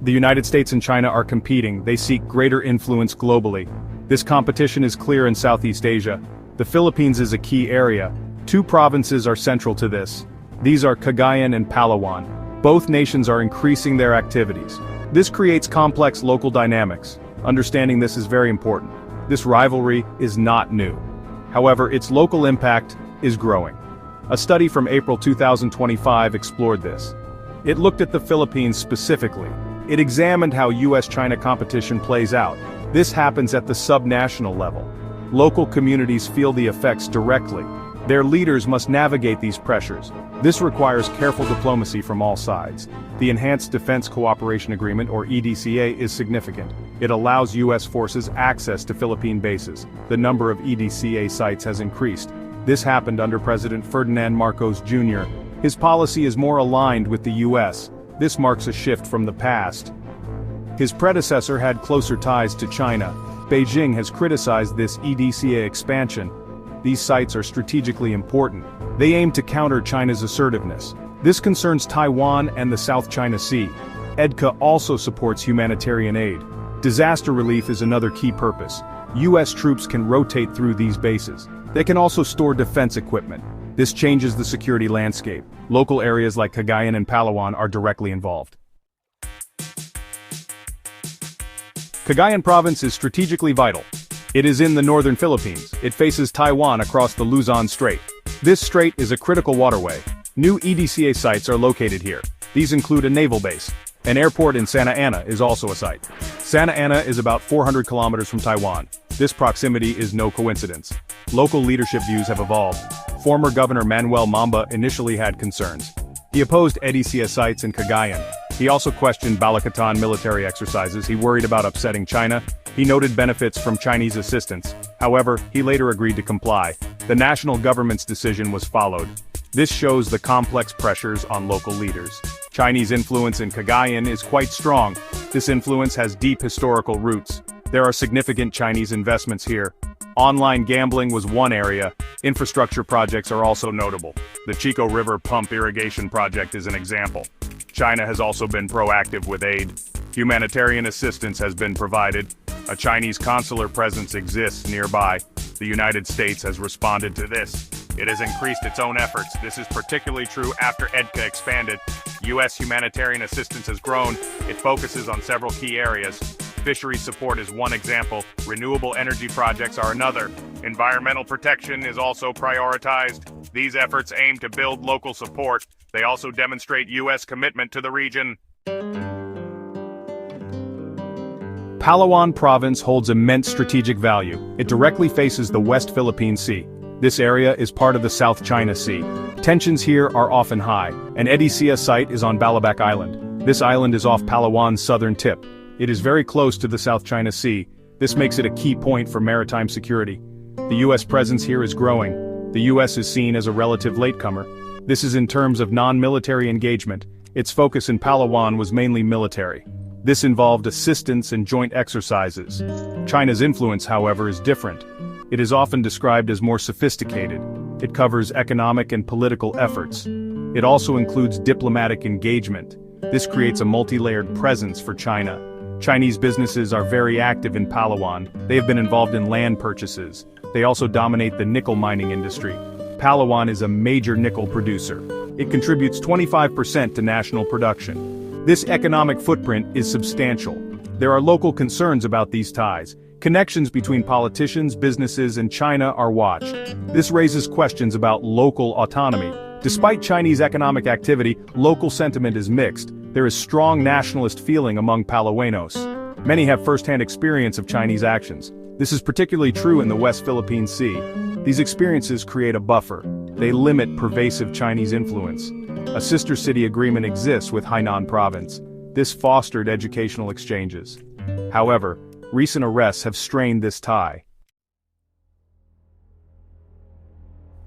The United States and China are competing, they seek greater influence globally. This competition is clear in Southeast Asia. The Philippines is a key area. Two provinces are central to this. These are Cagayan and Palawan. Both nations are increasing their activities. This creates complex local dynamics. Understanding this is very important. This rivalry is not new. However, its local impact is growing. A study from April 2025 explored this. It looked at the Philippines specifically. It examined how US-China competition plays out. This happens at the subnational level. Local communities feel the effects directly. Their leaders must navigate these pressures. This requires careful diplomacy from all sides. The Enhanced Defense Cooperation Agreement, or EDCA, is significant. It allows US forces access to Philippine bases. The number of EDCA sites has increased. This happened under President Ferdinand Marcos Jr. His policy is more aligned with the US. This marks a shift from the past. His predecessor had closer ties to China. Beijing has criticized this EDCA expansion. These sites are strategically important. They aim to counter China's assertiveness. This concerns Taiwan and the South China Sea. EDCA also supports humanitarian aid. Disaster relief is another key purpose. US troops can rotate through these bases. They can also store defense equipment. This changes the security landscape. Local areas like Cagayan and Palawan are directly involved. Cagayan Province is strategically vital. It is in the northern Philippines. It faces Taiwan across the Luzon Strait. This strait is a critical waterway. New EDCA sites are located here. These include a naval base. An airport in Santa Ana is also a site. Santa Ana is about 400 kilometers from Taiwan. This proximity is no coincidence. Local leadership views have evolved. Former Governor Manuel Mamba initially had concerns. He opposed EDCA sites in Cagayan. He also questioned Balakatan military exercises. He worried about upsetting China. He noted benefits from Chinese assistance. However, he later agreed to comply. The national government's decision was followed. This shows the complex pressures on local leaders. Chinese influence in Cagayan is quite strong. This influence has deep historical roots. There are significant Chinese investments here. Online gambling was one area. Infrastructure projects are also notable. The Chico River Pump Irrigation Project is an example. China has also been proactive with aid. Humanitarian assistance has been provided. A Chinese consular presence exists nearby. The United States has responded to this. It has increased its own efforts. This is particularly true after EDCA expanded. U.S. humanitarian assistance has grown. It focuses on several key areas. Fisheries support is one example. Renewable energy projects are another. Environmental protection is also prioritized. These efforts aim to build local support. They also demonstrate U.S. commitment to the region. Palawan Province holds immense strategic value. It directly faces the West Philippine Sea. This area is part of the South China Sea. Tensions here are often high. An EDCA site is on Balabac Island. This island is off Palawan's southern tip. It is very close to the South China Sea. This makes it a key point for maritime security. The U.S. presence here is growing. The U.S. is seen as a relative latecomer. This is in terms of non-military engagement. Its focus in Palawan was mainly military. This involved assistance and joint exercises. China's influence, however, is different. It is often described as more sophisticated. It covers economic and political efforts. It also includes diplomatic engagement. This creates a multi-layered presence for China. Chinese businesses are very active in Palawan. They have been involved in land purchases. They also dominate the nickel mining industry. Palawan is a major nickel producer. It contributes 25% to national production. This economic footprint is substantial. There are local concerns about these ties. Connections between politicians, businesses, and China are watched. This raises questions about local autonomy. Despite Chinese economic activity, local sentiment is mixed. There is strong nationalist feeling among Palawanos. Many have first-hand experience of Chinese actions. This is particularly true in the West Philippine Sea. These experiences create a buffer. They limit pervasive Chinese influence. A sister city agreement exists with Hainan Province. This fostered educational exchanges. However, recent arrests have strained this tie.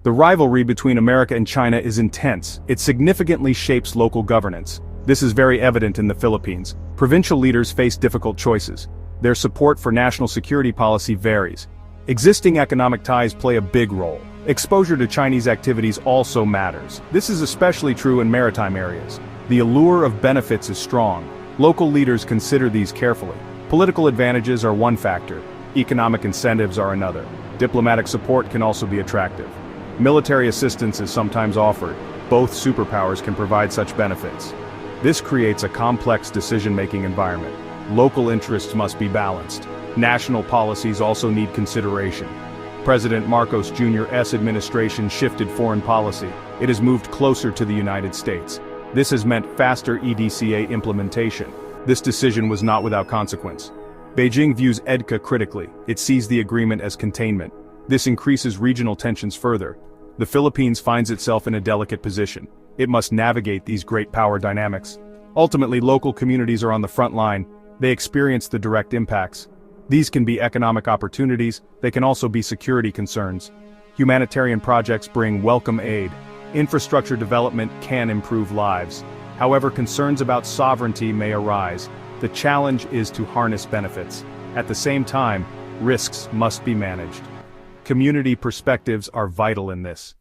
The rivalry between America and China is intense. It significantly shapes local governance. This is very evident in the Philippines. Provincial leaders face difficult choices. Their support for national security policy varies. Existing economic ties play a big role. Exposure to Chinese activities also matters. This is especially true in maritime areas. The allure of benefits is strong. Local leaders consider these carefully. Political advantages are one factor, economic incentives are another. Diplomatic support can also be attractive. Military assistance is sometimes offered. Both superpowers can provide such benefits. This creates a complex decision-making environment. Local interests must be balanced. National policies also need consideration. President Marcos Jr.'s administration shifted foreign policy. It has moved closer to the United States. This has meant faster EDCA implementation. This decision was not without consequence. Beijing views EDCA critically. It sees the agreement as containment. This increases regional tensions further. The Philippines finds itself in a delicate position. It must navigate these great power dynamics. Ultimately, local communities are on the front line. They experience the direct impacts. These can be economic opportunities, they can also be security concerns. Humanitarian projects bring welcome aid. Infrastructure development can improve lives. However, concerns about sovereignty may arise. The challenge is to harness benefits. At the same time, risks must be managed. Community perspectives are vital in this.